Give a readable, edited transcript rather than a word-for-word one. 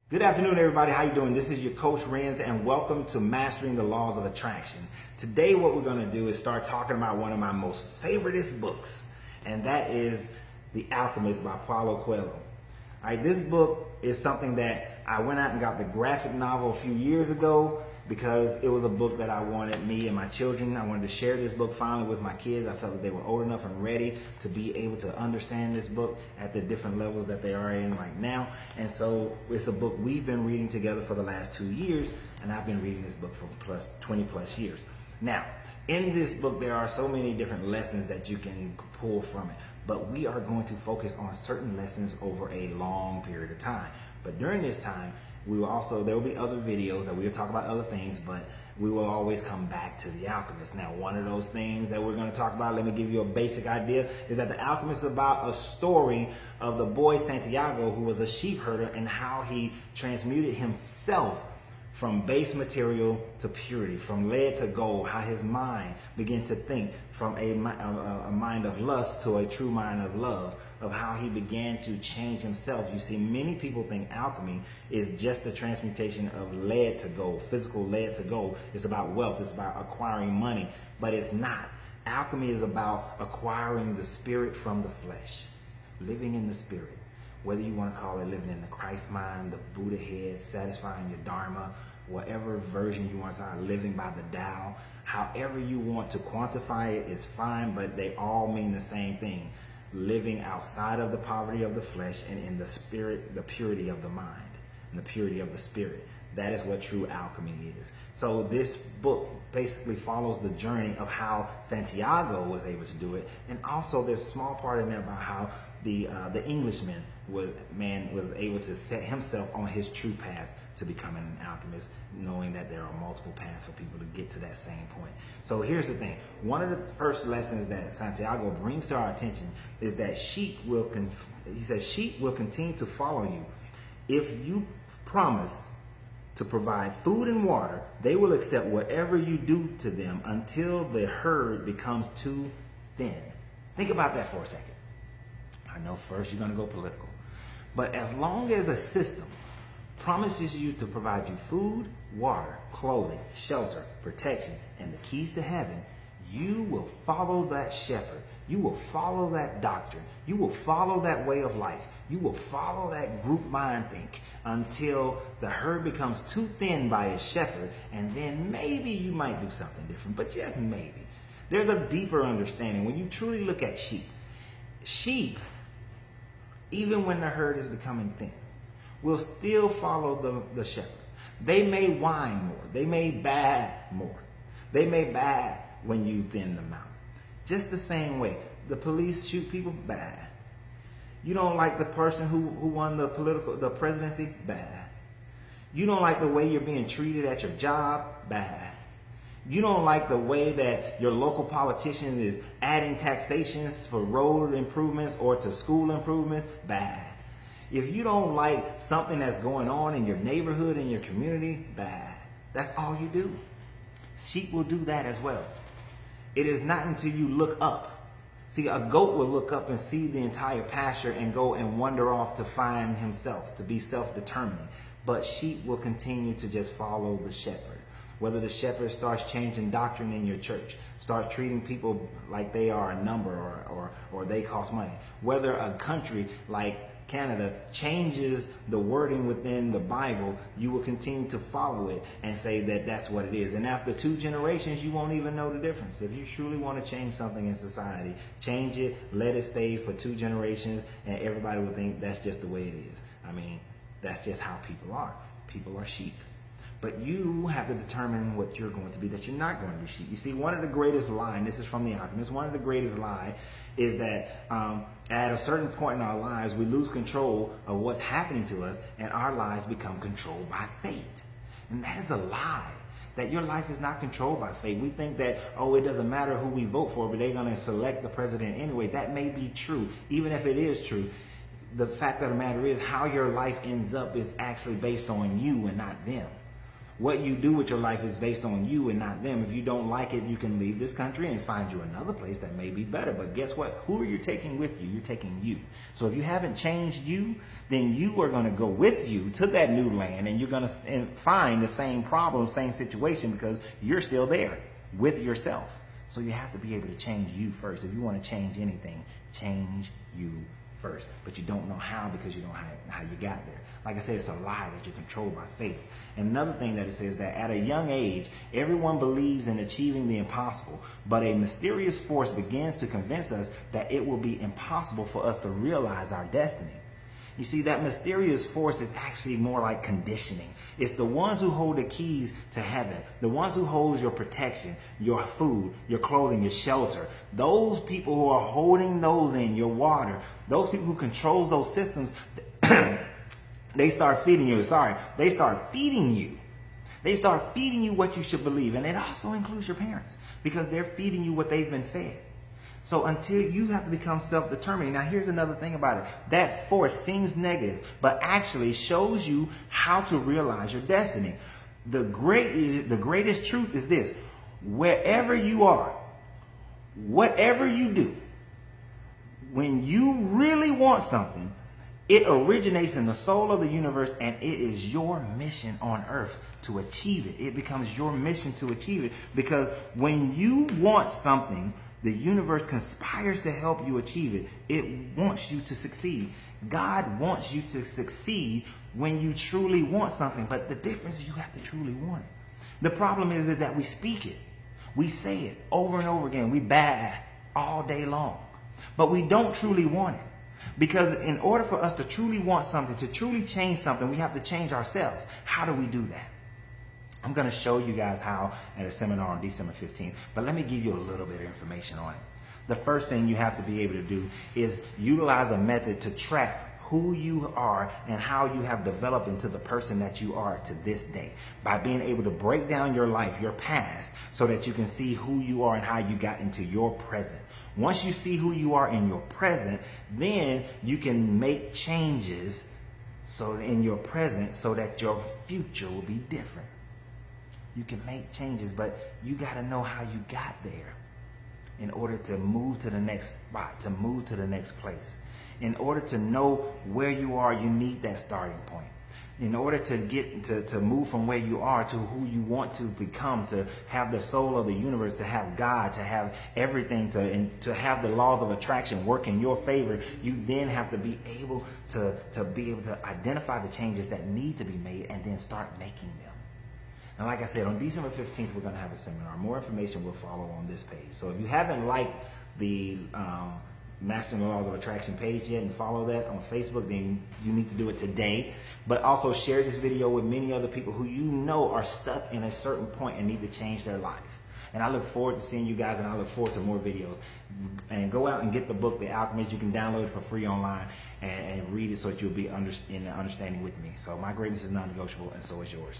Good afternoon, everybody. How you doing? This is your coach Renz, and welcome to Mastering the Laws of Attraction. Today, what we're going to do is start talking about one of my most favoriteest books, and that is The Alchemist by Paulo Coelho. All right, this book is something that I went out and got the graphic novel a few years ago because it was a book that I wanted me and my children. I wanted to share this book finally with my kids. I felt that they were old enough and ready to be able to understand this book at the different levels that they are in right now. And so it's a book we've been reading together for the last 2 years, and I've been reading this book for 20 plus years. Now, in this book, there are so many different lessons that you can pull from it, but we are going to focus on certain lessons over a long period of time. But during this time, there will be other videos that we'll talk about other things, but we will always come back to The Alchemist. Now, one of those things that we're going to talk about, let me give you a basic idea, is that The Alchemist is about a story of the boy Santiago, who was a sheep herder, and how he transmuted himself from base material to purity, from lead to gold, how his mind began to think from a mind of lust to a true mind of love, of how he began to change himself. You see, many people think alchemy is just the transmutation of lead to gold, physical lead to gold. It's about wealth, it's about acquiring money, but it's not. Alchemy is about acquiring the spirit from the flesh, living in the spirit. Whether you want to call it living in the Christ mind, the Buddha head, satisfying your Dharma, whatever version you want to say, living by the Tao, however you want to quantify it is fine, but they all mean the same thing. Living outside of the poverty of the flesh and in the spirit, the purity of the mind and the purity of the spirit. That is what true alchemy is. So this book basically follows the journey of how Santiago was able to do it, and also there's a small part in there about how the Englishman was able to set himself on his true path to becoming an alchemist, knowing that there are multiple paths for people to get to that same point. So here's the thing. One of the first lessons that Santiago brings to our attention is that sheep will continue to follow you. If you promise to provide food and water, they will accept whatever you do to them until the herd becomes too thin. Think about that for a second. I know first you're going to go political, but as long as a system promises you to provide you food, water, clothing, shelter, protection, and the keys to heaven, you will follow that shepherd. You will follow that doctrine. You will follow that way of life. You will follow that group mind think until the herd becomes too thin by its shepherd, and then maybe you might do something different, but just maybe. There's a deeper understanding. When you truly look at sheep, even when the herd is becoming thin, will still follow the shepherd. They may whine more. They may baa more. They may baa when you thin them out. Just the same way. The police shoot people, bad. You don't like the person who won the presidency, bad. You don't like the way you're being treated at your job, bad. You don't like the way that your local politician is adding taxations for road improvements or to school improvements, bad. If you don't like something that's going on in your neighborhood, in your community, bad. That's all you do. Sheep will do that as well. It is not until you look up. See, a goat will look up and see the entire pasture and go and wander off to find himself, to be self-determining. But sheep will continue to just follow the shepherd. Whether the shepherd starts changing doctrine in your church, starts treating people like they are a number or they cost money. Whether a country like Canada changes the wording within the Bible, you will continue to follow it and say that that's what it is. And after 2 generations, you won't even know the difference. If you truly want to change something in society, change it, let it stay for 2 generations, and everybody will think that's just the way it is. I mean, that's just how people are. People are sheep. But you have to determine what you're going to be, that you're not going to be sheep. You see, one of the greatest lies, and this is from The Alchemist, one of the greatest lies is that at a certain point in our lives, we lose control of what's happening to us, and our lives become controlled by fate. And that is a lie, that your life is not controlled by fate. We think that, oh, it doesn't matter who we vote for, but they're going to select the president anyway. That may be true. Even if it is true, the fact of the matter is how your life ends up is actually based on you and not them. What you do with your life is based on you and not them. If you don't like it, you can leave this country and find you another place that may be better. But guess what? Who are you taking with you? You're taking you. So if you haven't changed you, then you are going to go with you to that new land, and you're going to find the same problem, same situation, because you're still there with yourself. So you have to be able to change you first. If you want to change anything, change you first. But you don't know how, because you don't know how you got there. Like I said, it's a lie that you're controlled by faith. And another thing that it says, that at a young age, everyone believes in achieving the impossible, but a mysterious force begins to convince us that it will be impossible for us to realize our destiny. You see, that mysterious force is actually more like conditioning. It's the ones who hold the keys to heaven, the ones who hold your protection, your food, your clothing, your shelter. Those people who are holding those in, your water, those people who controls those systems, they start feeding you. They start feeding you. They start feeding you what you should believe. And it also includes your parents, because they're feeding you what they've been fed. So until you have to become self-determining. Now, here's another thing about it. That force seems negative, but actually shows you how to realize your destiny. The greatest truth is this: wherever you are, whatever you do, when you really want something, it originates in the soul of the universe, and it is your mission on earth to achieve it. It becomes your mission to achieve it, because when you want something, the universe conspires to help you achieve it. It wants you to succeed. God wants you to succeed when you truly want something. But the difference is you have to truly want it. The problem is that we speak it. We say it over and over again. We bad all day long. But we don't truly want it. Because in order for us to truly want something, to truly change something, we have to change ourselves. How do we do that? I'm going to show you guys how at a seminar on December 15th, but let me give you a little bit of information on it. The first thing you have to be able to do is utilize a method to track who you are and how you have developed into the person that you are to this day, by being able to break down your life, your past, so that you can see who you are and how you got into your present. Once you see who you are in your present, then you can make changes in your present so that your future will be different. You can make changes, but you got to know how you got there in order to move to the next spot, to move to the next place. In order to know where you are, you need that starting point. In order to get to move from where you are to who you want to become, to have the soul of the universe, to have God, to have everything, to have the laws of attraction work in your favor, you then have to be able to identify the changes that need to be made and then start making them. And like I said, on December 15th, we're going to have a seminar. More information will follow on this page. So if you haven't liked the Mastering the Laws of Attraction page yet and follow that on Facebook, then you need to do it today. But also share this video with many other people who you know are stuck in a certain point and need to change their life. And I look forward to seeing you guys, and I look forward to more videos. And go out and get the book, The Alchemist. You can download it for free online and read it so that you'll be in understanding with me. So my greatness is non-negotiable, and so is yours.